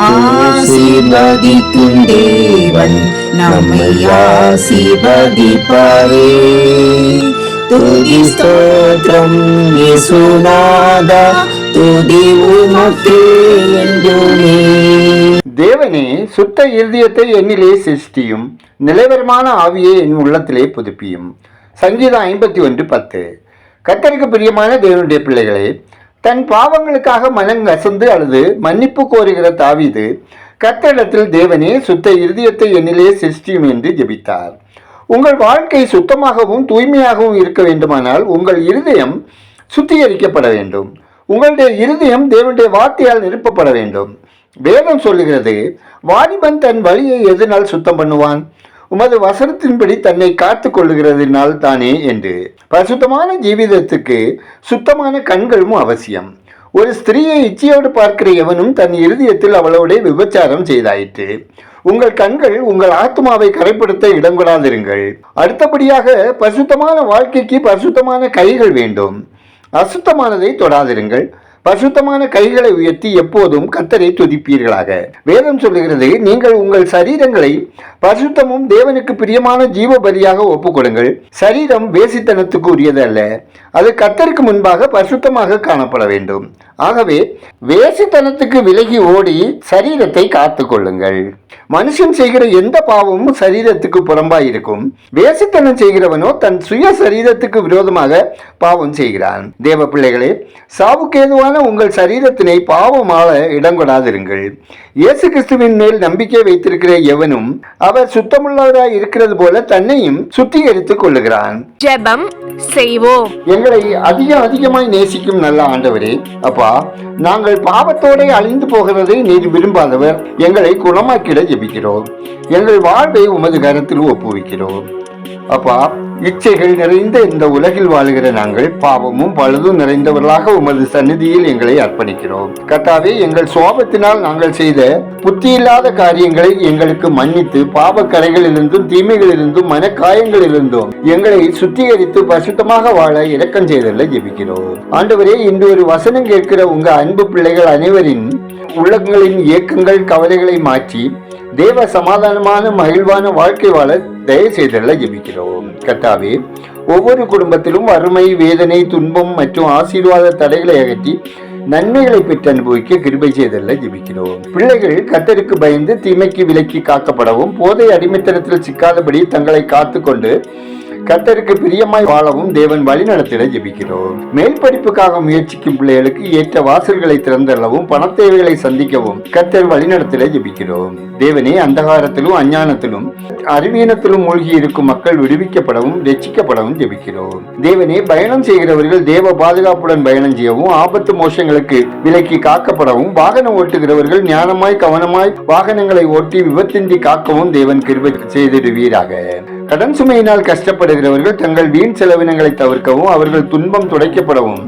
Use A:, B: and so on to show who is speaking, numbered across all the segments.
A: ஆசீர்வதிக்கும் தேவன் நம்மை ஆசீர்வதிப்பாரே. துதி ஸ்தோத்திரம் இயேசுநாதா, துதி உமக்கே என்றுமே.
B: தேவனே, சுத்த இருதயத்தை என்னிலே சிருஷ்டியும், நிலைவரமான ஆவியை என் உள்ளத்திலே புதுப்பியும். சங்கீதம் 51:10. கர்த்தருக்கு பிரியமான தேவனுடைய பிள்ளைகளே, தன் பாவங்களுக்காக மனம் கசந்து அழுது மன்னிப்பு கோருகிற தாவீது கர்த்தரிடத்தில், தேவனே சுத்த இருதயத்தை என்னிலே சிருஷ்டியும் என்று ஜெபித்தார். உங்கள் வாழ்க்கை சுத்தமாகவும் தூய்மையாகவும் இருக்க வேண்டுமானால் உங்கள் இருதயம் சுத்திகரிக்கப்பட வேண்டும். உங்களுடைய இருதயம் தேவனுடைய வார்த்தையால் நிரப்பப்பட வேண்டும். வேதம் சொல்லுகிறது, வாலிபன் தன் வழியை எதனால் சுத்தம் பண்ணுவான்? உமது வசனத்தின்படி தன்னை காத்து கொள்ளுகிறதினால் தானே என்று. பரிசுத்தமான ஜீவிதத்துக்கு சுத்தமான கண்களும் அவசியம். ஒரு ஸ்திரீயை இச்சையோடு பார்க்கிற எவனும் தன் இருதயத்தில் அவளோட விபச்சாரம் செய்தாயிற்று. உங்கள் கண்கள் உங்கள் ஆத்மாவை கரைப்படுத்த இடங்கொடாதிருங்கள். அடுத்தபடியாக, பரிசுத்தமான வாழ்க்கைக்கு பரிசுத்தமான கைகள் வேண்டும். அசுத்தமானதை தொடாதிருங்கள். பரிசுத்தமான கைகளை உயர்த்தி எப்போதும் கர்த்தரை துதிப்பீர்களாக. வேதம் சொல்லுகிறது, நீங்கள் உங்கள் சரீரங்களை பரிசுத்தமும் தேவனுக்கு பிரியமான ஜீவ பலியாக ஒப்புக்கொடுங்கள். சரீரம் வேசித்தனத்துக்கு உரியது அல்ல, அது கர்த்தருக்கு முன்பாக பரிசுத்தமாக காணப்பட வேண்டும். ஆகவே வேசித்தனத்துக்கு விலகி ஓடி சரீரத்தை காத்து கொள்ளுங்கள். மனுஷன் செய்கிற எந்த பாவமும் சரீரத்துக்கு புறம்பாய் இருக்கும். வேசித்தனம் செய்கிறவனோ தன் சுய சரீரத்துக்கு விரோதமாக பாவம் செய்கிறான். தேவ பிள்ளைகளே, சாவுக்கேதுவான உங்கள் சரீரத்தினை பாவமால இடங்கொடாதிருங்கள். இயேசு கிறிஸ்துவின் மேல் நம்பிக்கை வைத்திருக்கிற எவனும் அவர் சுத்தமுள்ளவராய் இருக்கிறது போல தன்னையும் சுத்திகரித்துக் கொள்ளுகிறான்.
C: ஜெபம் செய்வோம்.
B: எங்களை அதிகமாய் நேசிக்கும் நல்ல ஆண்டவரே, அப்பா, நாங்கள் பாவத்தோட அழிந்து போகிறதை நீர் விரும்பாதவர். எங்களை குணமாக்கிட ஜெபிக்கிறோம். எங்கள் வாழ்வை உமது கரத்தில் ஒப்புவிக்கிறோம். அப்பா, இச்சைகள் நிறைந்த இந்த உலகில் வாழ்கிற நாங்கள் பாவமும் பழுதும் நிறைந்தவர்களாக உமது சந்நிதியில் எங்களை அர்ப்பணிக்கிறோம். கர்த்தாவே, எங்கள் சுவாபத்தினால் நாங்கள் செய்த புத்தியில்லாத காரியங்களை எங்களுக்கு மன்னித்து பாவ கரைகளிலிருந்தும் தீமைகளிலிருந்தும் மனக்காயங்களிலிருந்தும் எங்களை சுத்திகரித்து பரிசுத்தமாக வாழ இரக்கம் செய்தல்ல ஜெபிக்கிறோம். ஆண்டவரே, இன்று ஒரு வசனம் கேட்கிற உங்க அன்பு பிள்ளைகள் அனைவரின் உள்ளங்களின் இயக்கங்கள் கவலைகளை மாற்றி தேவ சமாதானமான மகிழ்வான வாழ்க்கை வாழ தயவு செய்தல்ல ஜெபிக்கிறோம். கர்த்தாவே, ஒவ்வொரு குடும்பத்திலும் வறுமை, வேதனை, துன்பம் மற்றும் ஆசீர்வாத தடைகளை அகற்றி நன்மைகளை பெற்று அனுபவிக்க கிருபை செய்தல்ல ஜெபிக்கிறோம். பிள்ளைகள் கர்த்தருக்கு பயந்து தீமைக்கு விலக்கி காக்கப்படவும் போதை அடிமைத்தனத்தில் சிக்காதபடி தங்களை காத்து கொண்டு கர்த்தருக்கு பிரியமாய் வாழவும் தேவன் வழி நடத்திட ஜெபிக்கிறோம். மேல் படிப்புக்காக முயற்சிக்கும் பிள்ளைகளுக்கு ஏற்ற வாசல்களை திறந்தள்ளவும் பணத்தேவைகளை சந்திக்கவும் கர்த்தர் வழி நடத்திட ஜெபிக்கிறோம். தேவனே, அந்தகாரத்திலும் அஞ்ஞானத்திலும் அறிவீனத்திலும் மூழ்கி இருக்கும் மக்கள் விடுவிக்கப்படவும் ரட்சிக்கப்படவும் ஜெபிக்கிறோம். தேவனே, பயணம் செய்கிறவர்கள் தேவ பாதுகாப்புடன் பயணம் செய்யவும் ஆபத்து மோசங்களுக்கு விலக்கி காக்கப்படவும் வாகனம் ஓட்டுகிறவர்கள் ஞானமாய் கவனமாய் வாகனங்களை ஓட்டி விபத்தின்றி காக்கவும் தேவன் கிருபை செய்திடுவீராக. கடன் சுமையினால் கஷ்டப்படுகிறவர்கள் தங்கள் வீண் செலவினங்களை தவிர்க்கவும் அவர்கள் துன்பம் துடைக்கப்படவும்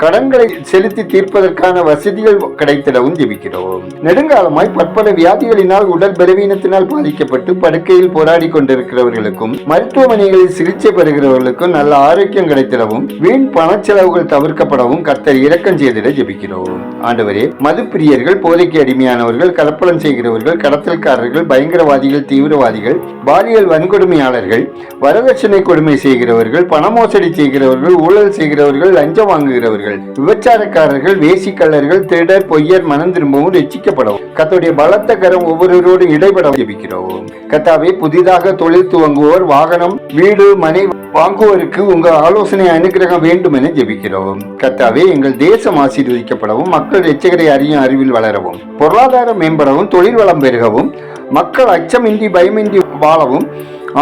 B: கடன்களை செலுத்தி தீர்ப்பதற்கான வசதிகள் கிடைத்திடவும் ஜெபிக்கிறோம். நெடுங்காலமாய் பற்பல வியாதிகளினால் உடல் பலவீனத்தினால் பாதிக்கப்பட்டு படுக்கையில் போராடி கொண்டிருக்கிறவர்களுக்கும் மருத்துவமனைகளில் சிகிச்சை பெறுகிறவர்களுக்கும் நல்ல ஆரோக்கியம் கிடைத்திடவும் வீண் பணச்செலவுகள் தவிர்க்கப்படவும் கர்த்தர் இரக்கம் செய்திட ஜெபிக்கிறோம். ஆண்டவரே, மதுப்பிரியர்கள், போதைக்கு அடிமையானவர்கள், கலப்படம் செய்கிறவர்கள், கடத்தல்காரர்கள், பயங்கரவாதிகள், தீவிரவாதிகள், பாலியல் வன்கொடுமையாளர்கள், வரதட்சணை கொடுமை செய்கிறவர்கள், பணமோசடி செய்கிறவர்கள், ஊழல் செய்கிறவர்கள், லஞ்சம் வாங்குகிறவர்கள், விபச்சாரக்காரர்கள், வேசிக்கல்லர்கள், திருடர், பொய்யர் மனம் திரும்பவும் ரட்சிக்கப்படவும் கர்த்தருடைய பலத்த கரம் ஒவ்வொருவரோடு இடைபட ஜெபிக்கிறோம். கர்த்தாவே, புதிதாக தொழில் துவங்குவோர், வாகனம், வீடு, மனை வாங்குவோருக்கு உங்க ஆலோசனை அனுகிரகம் வேண்டும் என ஜெபிக்கிறோம். கர்த்தாவே, எங்கள் தேசம் ஆசீர்வதிக்கப்படவும் மக்கள் இரட்சகரை அறியும் அறிவில் வளரவும் பொருளாதாரம் மேம்படவும் தொழில் வளம் பெருகவும் மக்கள் அச்சமின்றி பயமின்றி வாழவும்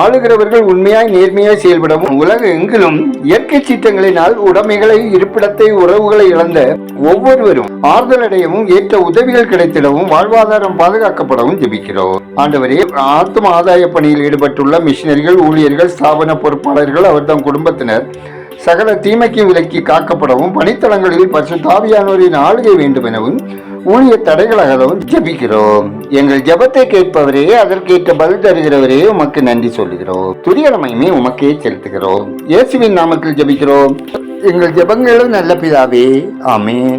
B: ஆளுகிறவர்கள் உண்மையாய் நேர்மையாய் செயல்படவும் உலக எங்கிலும் இயற்கை சீற்றங்களினால் உடைமைகளை, இருப்பிடத்தை, உறவுகளை இழந்த ஒவ்வொருவரும் ஆறுதல் அடையவும் ஏற்ற உதவிகள் கிடைத்திடவும் வாழ்வாதாரம் பாதுகாக்கப்படவும் ஜெபிக்கிறோம். ஆண்டவரே, ஆத்ம ஆதாய பணியில் ஈடுபட்டுள்ள மிஷினரிகள், ஊழியர்கள், ஸ்தாபன பொறுப்பாளர்கள், அவர்தம் குடும்பத்தினர் சகல தீமைக்கு விலக்கி காக்கப்படவும் பணித்தளங்களில் பரிசுத்த ஆவியானவரின் ஆளுகை வேண்டும் எனவும் ஊழிய தடைகளாகவும் ஜெபிக்கிறோம். எங்கள் ஜெபத்தை கேட்பவரே, அதற்கேற்ற பதில் தருகிறவரே, உமக்கு நன்றி சொல்லுகிறோம். துதிகரமையுமே உமக்கே செலுத்துகிறோம். இயேசுவின் நாமத்தில் ஜெபிக்கிறோம் எங்கள் ஜெபங்களும் நல்ல பிதாவே, ஆமென்.